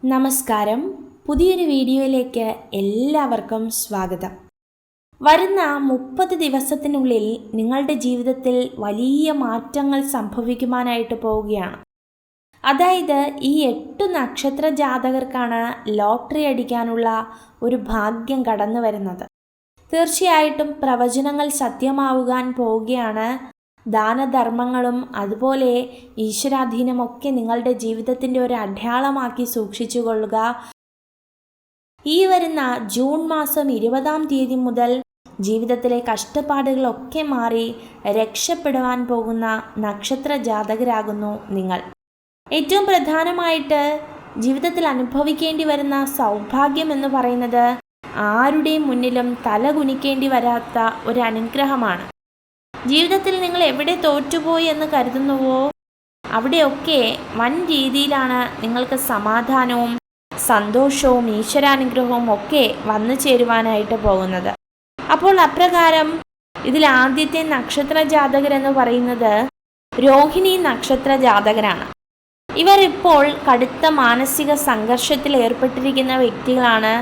നമസ്കാരം. പുതിയൊരു വീഡിയോയിലേക്ക് എല്ലാവർക്കും സ്വാഗതം. വരുന്ന 30 ദിവസത്തിനുള്ളിൽ നിങ്ങളുടെ ജീവിതത്തിൽ വലിയ മാറ്റങ്ങൾ സംഭവിക്കുവാനായിട്ട് പോവുകയാണ്. അതായത് ഈ 8 നക്ഷത്ര ജാതകർക്കാണ് ലോട്ടറി അടിക്കാനുള്ള ഒരു ഭാഗ്യം കടന്നു വരുന്നത്. തീർച്ചയായിട്ടും പ്രവചനങ്ങൾ സത്യമാവുവാൻ പോവുകയാണ്. ദാനധർമ്മങ്ങളും അതുപോലെ ഈശ്വരാധീനമൊക്കെ നിങ്ങളുടെ ജീവിതത്തിൻ്റെ ഒരു അടയാളമാക്കി സൂക്ഷിച്ചു കൊള്ളുക. ഈ വരുന്ന ജൂൺ മാസം 20-ാം തീയതി മുതൽ ജീവിതത്തിലെ കഷ്ടപ്പാടുകളൊക്കെ മാറി രക്ഷപ്പെടുവാൻ പോകുന്ന നക്ഷത്ര ജാതകരാകുന്നു നിങ്ങൾ. ഏറ്റവും പ്രധാനമായിട്ട് ജീവിതത്തിൽ അനുഭവിക്കേണ്ടി വരുന്ന സൗഭാഗ്യം എന്ന് പറയുന്നത് ആരുടെയും മുന്നിലും തല കുനിക്കേണ്ടി വരാത്ത ഒരു അനുഗ്രഹമാണ്. ജീവിതത്തിൽ നിങ്ങൾ എവിടെ തോറ്റുപോയി എന്ന് കരുതുന്നുവോ അവിടെയൊക്കെ വൻ രീതിയിലാണ് നിങ്ങൾക്ക് സമാധാനവും സന്തോഷവും ഈശ്വരാനുഗ്രഹവും ഒക്കെ വന്നു ചേരുവാനായിട്ട് പോകുന്നത്. അപ്പോൾ അപ്രകാരം ഇതിൽ ആദ്യത്തെ നക്ഷത്ര ജാതകരെന്ന് പറയുന്നത് രോഹിണി നക്ഷത്ര ജാതകരാണ്. ഇവർ ഇപ്പോൾ കടുത്ത മാനസിക സംഘർഷത്തിൽ ഏർപ്പെട്ടിരിക്കുന്ന വ്യക്തികളാണ്.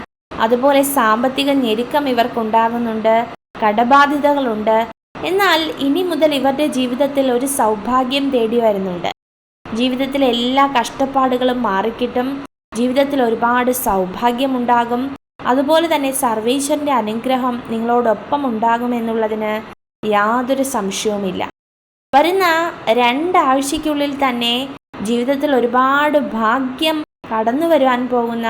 അതുപോലെ സാമ്പത്തിക ഞെരുക്കം ഇവർക്കുണ്ടാകുന്നുണ്ട്, കടബാധ്യതകളുണ്ട്. എന്നാൽ ഇനി മുതൽ ഇവരുടെ ജീവിതത്തിൽ ഒരു സൗഭാഗ്യം തേടി വരുന്നുണ്ട്. ജീവിതത്തിലെ എല്ലാ കഷ്ടപ്പാടുകളും മാറിക്കിട്ടും, ജീവിതത്തിൽ ഒരുപാട് സൗഭാഗ്യമുണ്ടാകും. അതുപോലെ തന്നെ സർവേശ്വരൻ്റെ അനുഗ്രഹം നിങ്ങളോടൊപ്പം ഉണ്ടാകുമെന്നുള്ളതിന് യാതൊരു സംശയവുമില്ല. വരുന്ന 2 ആഴ്ചയ്ക്കുള്ളിൽ തന്നെ ജീവിതത്തിൽ ഒരുപാട് ഭാഗ്യം കടന്നു വരുവാൻ പോകുന്ന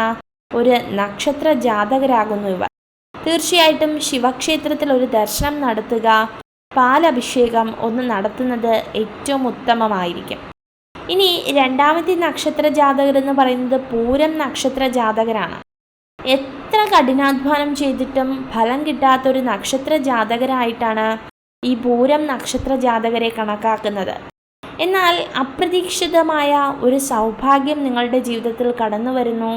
ഒരു നക്ഷത്ര ജാതകരാകുന്നു ഇവർ. തീർച്ചയായിട്ടും ശിവക്ഷേത്രത്തിൽ ഒരു ദർശനം നടത്തുക, പാലഭിഷേകം ഒന്ന് നടത്തുന്നത് ഏറ്റവും ഉത്തമമായിരിക്കും. ഇനി രണ്ടാമത്തെ നക്ഷത്ര ജാതകർ എന്ന് പറയുന്നത് പൂരം നക്ഷത്ര ജാതകരാണ്. എത്ര കഠിനാധ്വാനം ചെയ്തിട്ടും ഫലം കിട്ടാത്തൊരു നക്ഷത്ര ജാതകരായിട്ടാണ് ഈ പൂരം നക്ഷത്ര ജാതകരെ കണക്കാക്കുന്നത്. എന്നാൽ അപ്രതീക്ഷിതമായ ഒരു സൗഭാഗ്യം നിങ്ങളുടെ ജീവിതത്തിൽ കടന്നു വരുന്നു,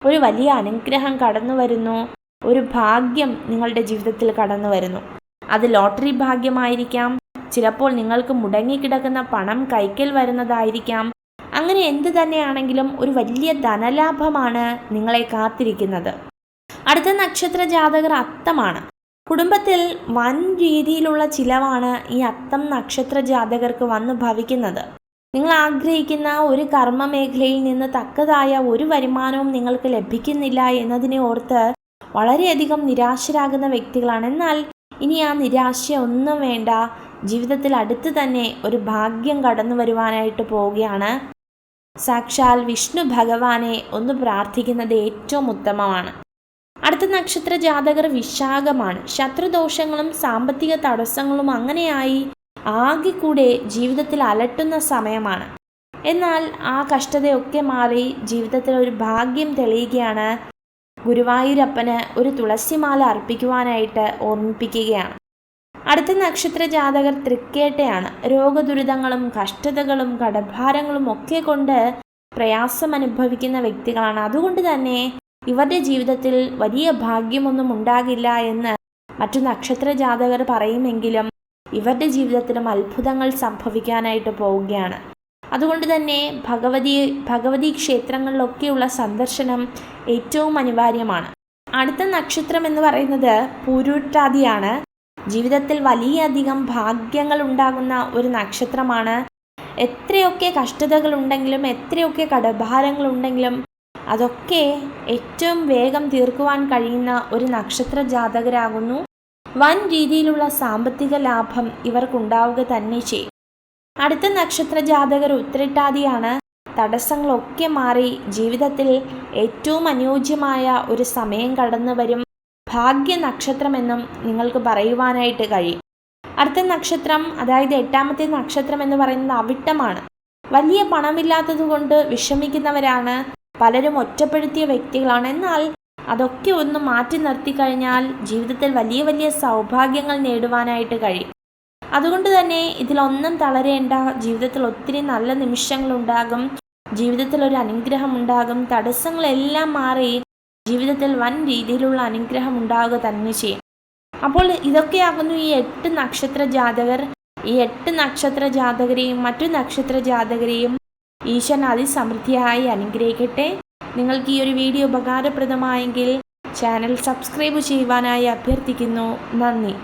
ഒരു വലിയ അനുഗ്രഹം കടന്നു വരുന്നു, ഒരു ഭാഗ്യം നിങ്ങളുടെ ജീവിതത്തിൽ കടന്നു വരുന്നു. അത് ലോട്ടറി ഭാഗ്യമായിരിക്കാം, ചിലപ്പോൾ നിങ്ങൾക്ക് മുടങ്ങിക്കിടക്കുന്ന പണം കൈക്കൽ വരുന്നതായിരിക്കാം. അങ്ങനെ എന്ത് തന്നെയാണെങ്കിലും ഒരു വലിയ ധനലാഭമാണ് നിങ്ങളെ കാത്തിരിക്കുന്നത്. അടുത്ത നക്ഷത്ര ജാതകർ അത്തമാണ്. കുടുംബത്തിൽ വൻ രീതിയിലുള്ള ചിലവാണ് ഈ അത്തം നക്ഷത്ര ജാതകർക്ക് വന്നു ഭവിക്കുന്നത്. നിങ്ങൾ ആഗ്രഹിക്കുന്ന ഒരു കർമ്മ മേഖലയിൽ നിന്ന് തക്കതായ ഒരു വരുമാനവും നിങ്ങൾക്ക് ലഭിക്കുന്നില്ല എന്നതിനെ ഓർത്ത് വളരെയധികം നിരാശരാകുന്ന വ്യക്തികളാണ്. എന്നാൽ ഇനി ആ നിരാശ ഒന്നും വേണ്ട. ജീവിതത്തിൽ അടുത്ത് തന്നെ ഒരു ഭാഗ്യം കടന്നു വരുവാനായിട്ട് പോവുകയാണ്. സാക്ഷാൽ വിഷ്ണു ഭഗവാനെ ഒന്ന് പ്രാർത്ഥിക്കുന്നത് ഏറ്റവും ഉത്തമമാണ്. അടുത്ത നക്ഷത്ര ജാതകർ വിശാഖമാണ്. ശത്രുദോഷങ്ങളും സാമ്പത്തിക തടസ്സങ്ങളും അങ്ങനെയായി ആകെ കൂടെ ജീവിതത്തിൽ അലട്ടുന്ന സമയമാണ്. എന്നാൽ ആ കഷ്ടതയൊക്കെ മാറി ജീവിതത്തിൽ ഒരു ഭാഗ്യം തെളിയുകയാണ്. ഗുരുവായൂരപ്പന് ഒരു തുളസിമാല അർപ്പിക്കുവാനായിട്ട് ഓർമ്മിപ്പിക്കുകയാണ്. അടുത്ത നക്ഷത്ര ജാതകർ തൃക്കേട്ടയാണ്. രോഗദുരിതങ്ങളും കഷ്ടതകളും കടഭാരങ്ങളും ഒക്കെ കൊണ്ട് പ്രയാസം അനുഭവിക്കുന്ന വ്യക്തികളാണ്. അതുകൊണ്ട് തന്നെ ഇവരുടെ ജീവിതത്തിൽ വലിയ ഭാഗ്യമൊന്നും ഉണ്ടാകില്ല എന്ന് മറ്റു നക്ഷത്ര ജാതകർ പറയുമെങ്കിലും ഇവരുടെ ജീവിതത്തിലും അത്ഭുതങ്ങൾ സംഭവിക്കാനായിട്ട് പോവുകയാണ്. അതുകൊണ്ട് തന്നെ ഭഗവതി ക്ഷേത്രങ്ങളിലൊക്കെയുള്ള സന്ദർശനം ഏറ്റവും അനിവാര്യമാണ്. അടുത്ത നക്ഷത്രം എന്ന് പറയുന്നത് പൂരുരുട്ടാതിയാണ്. ജീവിതത്തിൽ വലിയധികം ഭാഗ്യങ്ങൾ ഉണ്ടാകുന്ന ഒരു നക്ഷത്രമാണ്. എത്രയൊക്കെ കഷ്ടതകളുണ്ടെങ്കിലും എത്രയൊക്കെ കടഭാരങ്ങളുണ്ടെങ്കിലും അതൊക്കെ ഏറ്റവും വേഗം തീർക്കുവാൻ കഴിയുന്ന ഒരു നക്ഷത്ര ജാതകരാകുന്നു. വൻ രീതിയിലുള്ള സാമ്പത്തിക ലാഭം ഇവർക്കുണ്ടാവുക തന്നെ ചെയ്യും. അടുത്ത നക്ഷത്ര ജാതകർ ഉത്രട്ടാതിയാണ്. തടസ്സങ്ങളൊക്കെ മാറി ജീവിതത്തിൽ ഏറ്റവും അനുയോജ്യമായ ഒരു സമയം കടന്നു വരും. ഭാഗ്യ നക്ഷത്രമെന്നും നിങ്ങൾക്ക് പറയുവാനായിട്ട് കഴിയും. അടുത്ത നക്ഷത്രം, അതായത് 8-ാമത്തെ നക്ഷത്രം എന്ന് പറയുന്നത് അവിട്ടമാണ്. വലിയ പണമില്ലാത്തതുകൊണ്ട് വിഷമിക്കുന്നവരാണ്. പലരും ഒറ്റപ്പെടുത്തിയ വ്യക്തികളാണ്. എന്നാൽ അതൊക്കെ ഒന്ന് മാറ്റി നിർത്തി കഴിഞ്ഞാൽ ജീവിതത്തിൽ വലിയ വലിയ സൗഭാഗ്യങ്ങൾ നേടുവാനായിട്ട് കഴിയും. അതുകൊണ്ട് തന്നെ ഇതിലൊന്നും തളരേണ്ട. ജീവിതത്തിൽ ഒത്തിരി നല്ല നിമിഷങ്ങളുണ്ടാകും, ജീവിതത്തിൽ ഒരു അനുഗ്രഹം ഉണ്ടാകും. തടസ്സങ്ങളെല്ലാം മാറി ജീവിതത്തിൽ വൻ രീതിയിലുള്ള അനുഗ്രഹം ഉണ്ടാവുക തന്നെ ചെയ്യും. അപ്പോൾ ഇതൊക്കെയാകുന്നു ഈ 8 നക്ഷത്ര ജാതകർ. ഈ 8 നക്ഷത്ര ജാതകരെയും മറ്റു നക്ഷത്ര ജാതകരെയും ഈശ്വരൻ അതിസമൃദ്ധിയായി അനുഗ്രഹിക്കട്ടെ. നിങ്ങൾക്ക് ഈ ഒരു വീഡിയോ ഉപകാരപ്രദമായെങ്കിൽ ചാനൽ സബ്സ്ക്രൈബ് ചെയ്യുവാനായി അഭ്യർത്ഥിക്കുന്നു. നന്ദി.